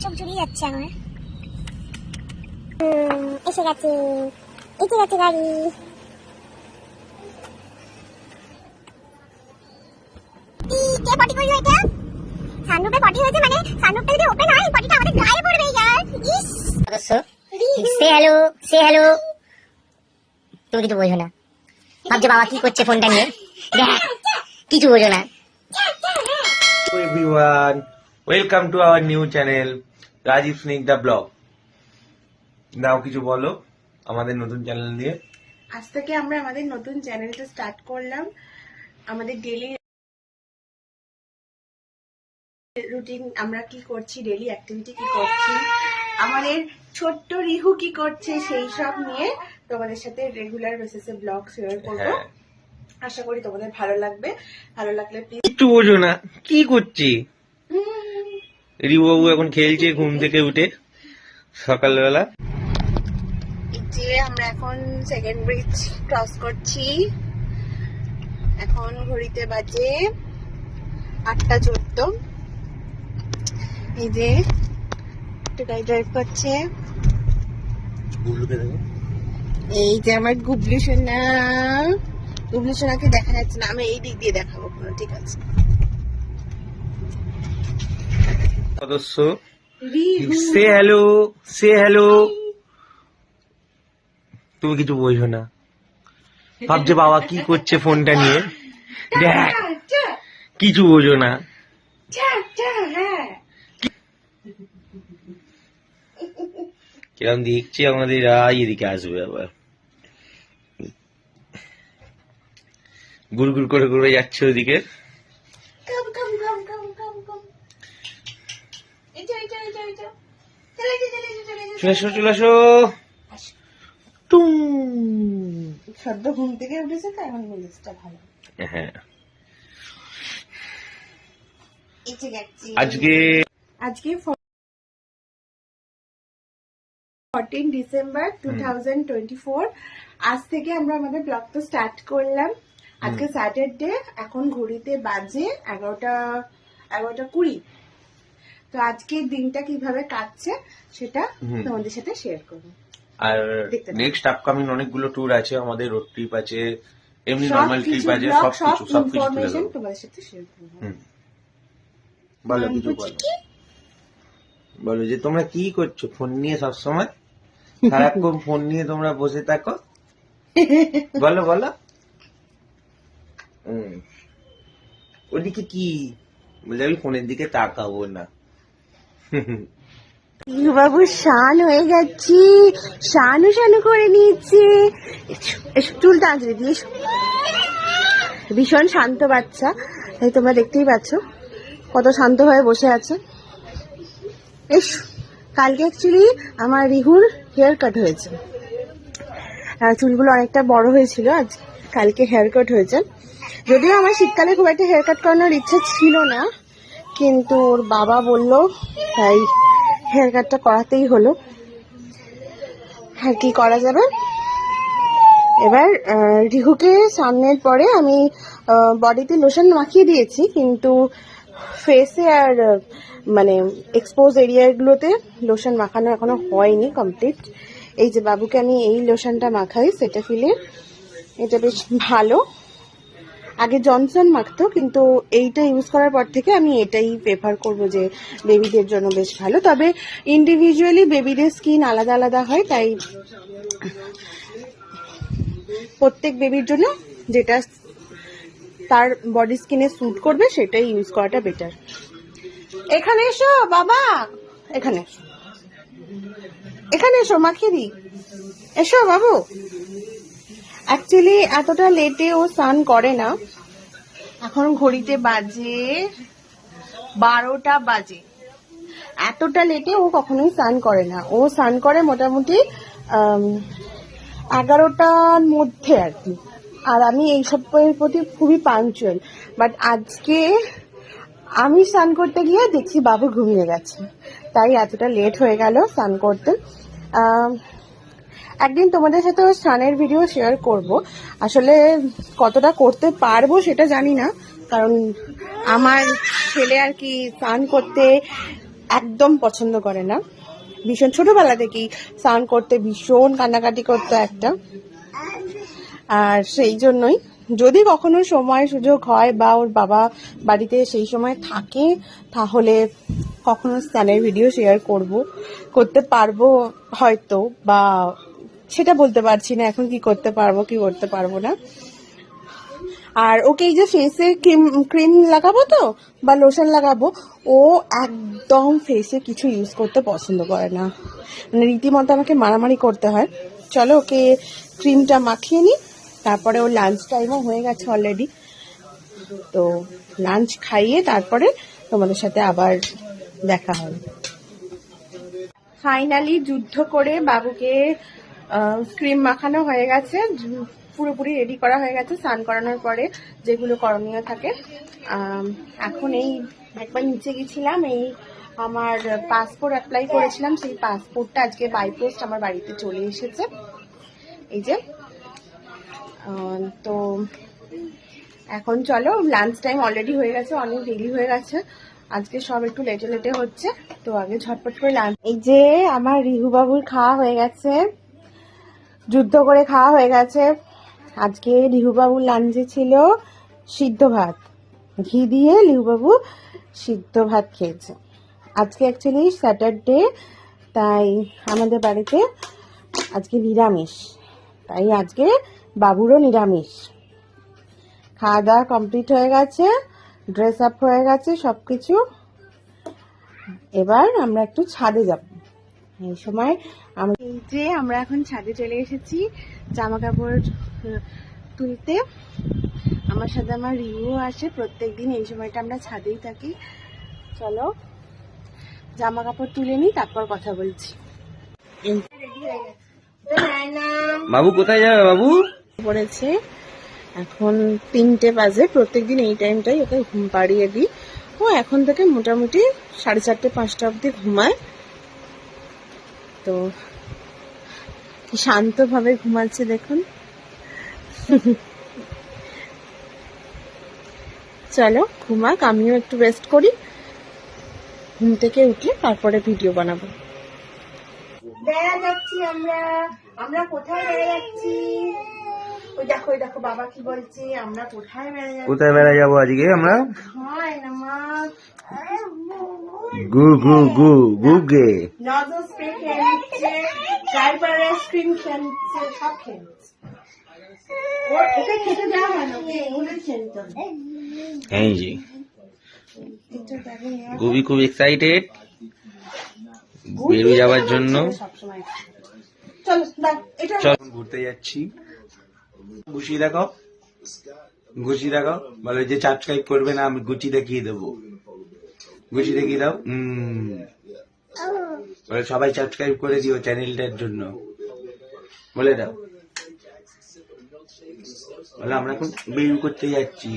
চোখ জুড়িয়ে যাচ্ছে আমার। এসে গেছে, এসে গেছে গাড়ি। কে পটি করলো এটা? সানরুফে পটি হয়েছে মানে সানরুফটা যদি ওপেন হয় পটিটা আমাদের গায়ে পড়বে यार। ইস সে হ্যালো, সে হ্যালো। তুমি কিছু বোঝো না, ভাবছো বাবা কি করছে ফোনটা নিয়ে, কিছু বোঝো না। Hello everyone, welcome to our new channel Rajib Snigdha vlog. নাও কিছু বলো আমাদের নতুন চ্যানেল নিয়ে। আজ থেকে আমরা আমাদের নতুন চ্যানেলটা স্টার্ট করলাম। আমাদের ডেইলি রুটিন, আমরা কি করছি, ডেইলি অ্যাক্টিভিটি কি করছি, আমাদের ছোট্ট রিহু কি করছে, সেই সব নিয়ে তোমাদের সাথে রেগুলার বেসিসে ব্লগ শেয়ার করব। আশা করি তোমাদের ভালো লাগবে। ভালো লাগলে প্লিজ। একটু বোঝো না কি করছি। রিবাবু এখন খেলছে ঘুম থেকে উঠে সকালবেলা। যে আমরা এখন সেকেন্ড ব্রিজ ক্রস করছি। এখন ঘড়িতে বাজে 8:14। এই যে একটু গাড়ি ড্রাইভ করছে। এই যে আমার গুবলু সোনা, গুবলু সোনাকে দেখা যাচ্ছে না, আমি এই দিক দিয়ে দেখাবো। ঠিক আছে, সদস্য সে হ্যালো, সে হ্যালো। তুমি কিছু বোঝো না, ভাবছো বাবা কি করছে ফোনটা নিয়ে, দেখ কিছু বোঝো না। কিরম দেখছি আমাদের এদিকে আসবে আবার, গুড় করে ঘুরে যাচ্ছে ওদিকে। চলে আসো, চলে আসো। সদ্য ঘুম থেকে উঠেছে তো এখন মেজাজটা ভালো। হ্যাঁ, আজকে 14 ডিসেম্বর 2024। আজ থেকে আমরা আমাদের ব্লগ তো স্টার্ট করলাম। আজকে স্যাটারডে, এখন ঘড়িতে বাজে 11:20। তো আজকের দিনটা কিভাবে কাটছে সেটা তোমাদের সাথে শেয়ার করবো। আর নেক্সট আপকামিং অনেকগুলো ট্যুর আছে আমাদের, রোড ট্রিপ আছে, এমনি নরমাল ট্রিপ আছে, সবকিছু ইনফরমেশন তোমাদের সাথে শেয়ার করবো। বলো কিছু বলো, বলো যে তোমরা কি করছো ফোন নিয়ে সবসময়, সারাক্ষণ ফোন নিয়ে তোমরা বসে থাকো, বলো বলো। ওদিকে কি বলে, আমি ফোনের দিকে তাকাবো না। বাবু শান হয়ে যাচ্ছি, শানু শানু করে নিয়েছি। চুল টাঁচড়ে দিয়ে ভীষণ শান্ত বাচ্চা, তাই তোমরা দেখতেই পাচ্ছ কত শান্ত হয়ে বসে আছে। কালকে অ্যাকচুয়ালি আমার রিহুর হেয়ার কাট হয়েছে, চুলগুলো অনেকটা বড় হয়েছিল, আজ কালকে হেয়ার কাট হয়েছে। যদিও আমার শীতকালে খুব একটা হেয়ার কাট করানোর ইচ্ছা ছিল না, কিন্তু ওর বাবা বলল তাই হেয়ার কাটটা করাতেই হলো। আর কি করা যাবে। এবার রিহুকে সামনের পরে আমি বডিতে লোশন মাখিয়ে দিয়েছি, কিন্তু ফেসে আর মানে এক্সপোজ এরিয়াগুলোতে লোশন মাখানো এখনো হয়নি কমপ্লিট। এই যে বাবুকে আমি এই লোশনটা মাখাই সেটাফিলের, এটা বেশ ভালো। আগে জনসন মাখতো, কিন্তু এইটা ইউজ করার পর থেকে আমি এটাই প্রেফার করবো যে বেবিদের জন্য বেশ ভালো। তবে ইন্ডিভিজুয়ালি বেবিদের স্কিন আলাদা আলাদা হয়, তাই প্রত্যেক বেবির জন্য যেটা তার বডি স্কিনে স্যুট করবে সেটাই ইউজ করাটা বেটার। এখানে এসো বাবা, এখানে এসো, এখানে এসো, মাখিয়ে দিই, এসো বাবু। অ্যাকচুয়ালি এতটা লেটে ও স্নান করে না, এখন ঘড়িতে বাজে 12টা বাজে। এতটা লেটে ও কখনোই স্নান করে না, ও স্নান করে মোটামুটি 11টার মধ্যে আর কি। আর আমি এইসবের প্রতি খুবই পাঞ্চুয়াল, বাট আজকে আমি স্নান করতে গিয়ে দেখছি বাবু ঘুমিয়ে গেছে, তাই এতটা লেট হয়ে গেল স্নান করতে। একদিন তোমাদের সাথে স্নানের ভিডিও শেয়ার করব, আসলে কতটা করতে পারবো সেটা জানি না, কারণ আমার ছেলে আর কি স্নান করতে একদম পছন্দ করে না, ভীষণ ছোটবেলা থেকেই স্নান করতে ভীষণ কান্নাকাটি করতো একটা। আর সেই জন্যই যদি কখনো সময় সুযোগ হয় বা ওর বাবা বাড়িতে সেই সময় থাকে তাহলে কখনো স্নানের ভিডিও শেয়ার করতে পারবো হয়তো, বা সেটা বলতে পারছি না এখন কি করতে পারবো কি করতে পারবো না। আর ওকে এই যে ফেসে ক্রিম লাগাবো তো বা লোশন লাগাবো, ও একদম ফেসে কিছু ইউজ করতে পছন্দ করে না, মানে রীতিমতো আমাকে মারামারি করতে হয়। চলো ওকে ক্রিমটা মাখিয়ে নিই, তারপরে ওর লাঞ্চ টাইমও হয়ে গেছে অলরেডি, তো লাঞ্চ খাইয়ে তারপরে তোমাদের সাথে আবার দেখা হবে। ফাইনালি যুদ্ধ করে বাবুকে ক্রিম মাখানো হয়ে গেছে, পুরোপুরি রেডি করা হয়ে গেছে। স্নান করানোর পরে যেগুলো করণীয় থাকে, এখন এই একবার নিচে গেছিলাম, এই আমার পাসপোর্ট অ্যাপ্লাই করেছিলাম, সেই পাসপোর্টটা আজকে বাই পোস্ট আমার বাড়িতে চলে এসেছে। এই যে তো এখন চলো, লাঞ্চ টাইম অলরেডি হয়ে গেছে, অনেক দেরি হয়ে গেছে আজকে, সব একটু লেটে লেটে হচ্ছে, তো আগে ঝটপট করে লাঞ্চ। এই যে আমার রিহু বাবুর খাওয়া হয়ে গেছে, যুদ্ধ করে খাওয়া হয়ে গেছে। আজকে রিহুবাবুর লাঞ্চে ছিল সিদ্ধ ভাত, ঘি দিয়ে রিহুবাবু সিদ্ধ ভাত খেয়েছে। আজকে অ্যাকচুয়ালি স্যাটারডে, তাই আমাদের বাড়িতে আজকে নিরামিষ, তাই আজকে বাবুরও নিরামিষ। খাওয়া দাওয়া কমপ্লিট হয়ে গেছে, ড্রেস আপ হয়ে গেছে সবকিছু। এবার আমরা একটু ছাদে যাব। এই সময় এই যে আমরা এখন ছাদে চলে এসেছি জামা কাপড় তুলতে। আমার সাথে আমার রিউও আসে প্রত্যেকদিন, এই সময়টা আমরা ছাদেই থাকি। চলো জামা কাপড় তুলে নিই, তারপর কথা বলছি। বাবু কোথায় যাবে? বাবু পড়েছে, এখন 3টে বাজে, প্রত্যেকদিন এই টাইমটাই ওকে ঘুম পাড়িয়ে দিই। ও এখন থেকে মোটামুটি 4:30 5টা অবধি ঘুমায়, তো কি শান্তভাবে ঘুমাচ্ছে দেখুন। চলো ঘুমাক, আমিও একটু রেস্ট করি, ঘুম থেকে উঠলে তারপরে ভিডিও বানাবো। বেড়া যাচ্ছি আমরা কোথায় বেড়া যাচ্ছি? ওই দেখো বাবা কি বলছে, আমরা কোথায় বেড়া যাচ্ছি? কোথায় বেড়া যাবো আজকে আমরা? হয় না মা, গু গু গু গুগে নজল স্প্রে খেয়ে নিচ্ছে, ডাইপার আইসক্রিম খেয়ে নিচ্ছে, সব খেয়ে নিচ্ছে। ওর এটা খেতে দেওয়া হয় না, ওগুলো খেয়ে নিতে হবে। এই যে গুবি খুব এক্সাইটেড বেরিয়ে যাওয়ার জন্য। চলো এটা চল ঘুরতে যাচ্ছি। গুচি দেখো, গুচি দেখো, বলো যে সাবস্ক্রাইব করবে না আমি গুচি দেখিয়ে দেবো, গুচি দেখিয়ে দাও। বলে সবাই সাবস্ক্রাইব করে দিও চ্যানেলটার জন্য, বলে দাও। বলে আমরা এখন বেরিয়ে করতে যাচ্ছি।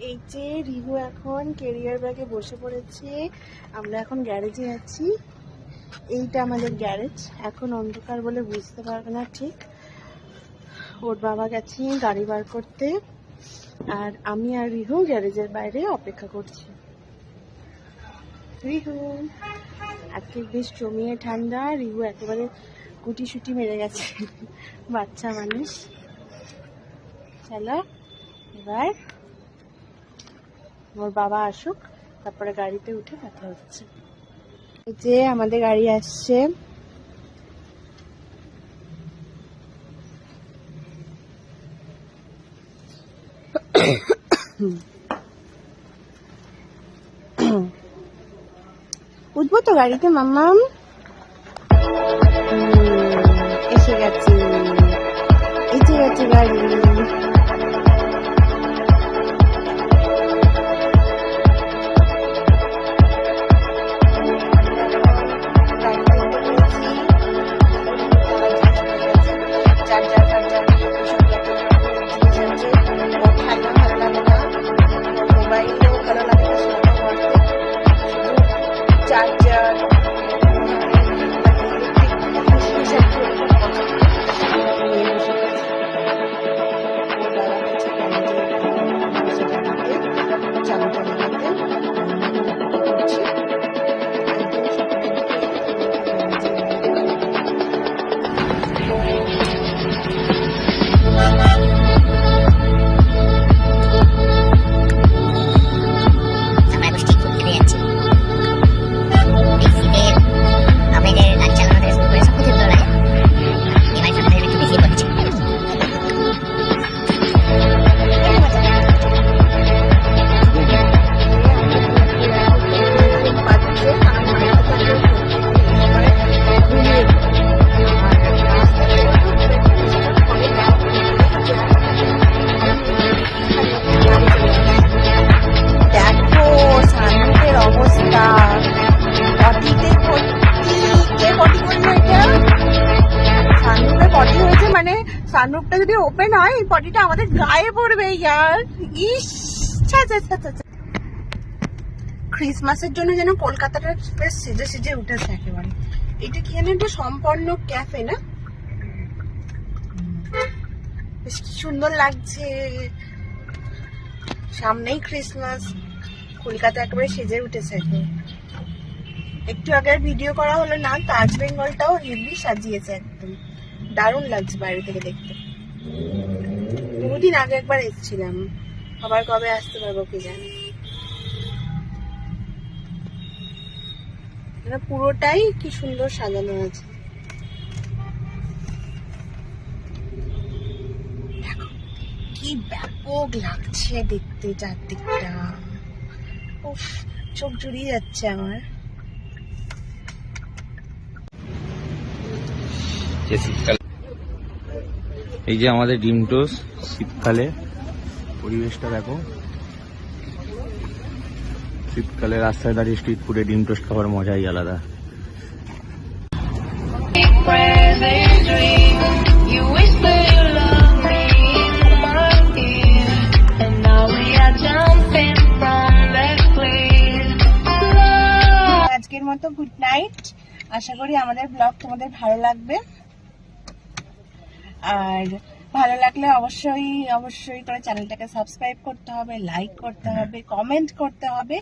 এই যে রিহু এখন ক্যারিয়ার ব্যাগে বসে পড়েছে, আমরা এখন গ্যারেজে যাচ্ছি। এইটা আমাদের গ্যারেজ, এখন অন্ধকার বলে বুঝতে পারবে না ঠিক। ওর বাবা গেছে গাড়ি বার করতে, আর আমি আর রিহু গ্যারেজের বাইরে অপেক্ষা করছি। রিহু আজকে বেশ জমিয়ে ঠান্ডা, রিহু একেবারে গুটি সুটি মেরে গেছে, বাচ্চা মানুষ। চলো এবার ওর বাবা আসুক, তারপরে গাড়িতে উঠে কথা হচ্ছে। এই যে আমাদের গাড়ি আসছে, উঠবো তো গাড়িতে মাম্মাম? এসে গেছে গাড়ি। সানুরটা যদি ওপেন হয় এই পটিটা আমাদের গায়ে পড়বে ইয়ার। ইস, ছা ছা ছা ছা ছা। ক্রিসমাসের জন্য যেন কলকাতাটা বেশ সেজে সেজে উঠেছে একেবারে। এটা কি জানি একটা সম্পন্ন ক্যাফে না? বেশ কি সুন্দর লাগছে, সামনেই ক্রিসমাস, কলকাতা একেবারে সেজে উঠেছে একদম। একটু আগে ভিডিও করা হলো না, তাজ বেঙ্গলটাও হেভি সাজিয়েছে একদম, দারুণ লাগছে বাইরে থেকে দেখতে। বহুদিন আগে একবার এসেছিলাম, আবার কবে আসতে পারবো কি জানি। পুরোটাই কি সুন্দর সাজানো আছে, দেখো কি ব্যাপক লাগছে দেখতে চারদিকটা। উফ, চোখ জুড়িয়ে যাচ্ছে আমার। এই যে আমাদের ডিম টোস্ট শীতকালে, পরিবেশটা দেখো। শীতকালে রাস্তায় দাঁড়িয়ে স্ট্রিট ফুডে ডিম টোস্ট খাওয়ার মজাই আলাদা। আজকের মতো গুড নাইট। আশা করি আমাদের ব্লগ তোমাদের ভালো লাগবে, আর ভালো লাগলে অবশ্যই অবশ্যই করে চ্যানেলটাকে সাবস্ক্রাইব করতে হবে, লাইক করতে হবে, কমেন্ট করতে হবে,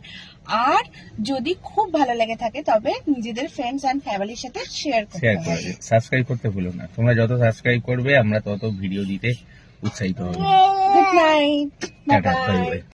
আর যদি খুব ভালো লেগে থাকে তবে নিজেদের ফ্রেন্ডস এন্ড ফ্যামিলির সাথে শেয়ার করতে হবে। সাবস্ক্রাইব করতে ভুলো না, তোমরা যত সাবস্ক্রাইব করবে আমরা তত ভিডিও দিতে উৎসাহিত হব। Good night, tata, bye bye bye. By.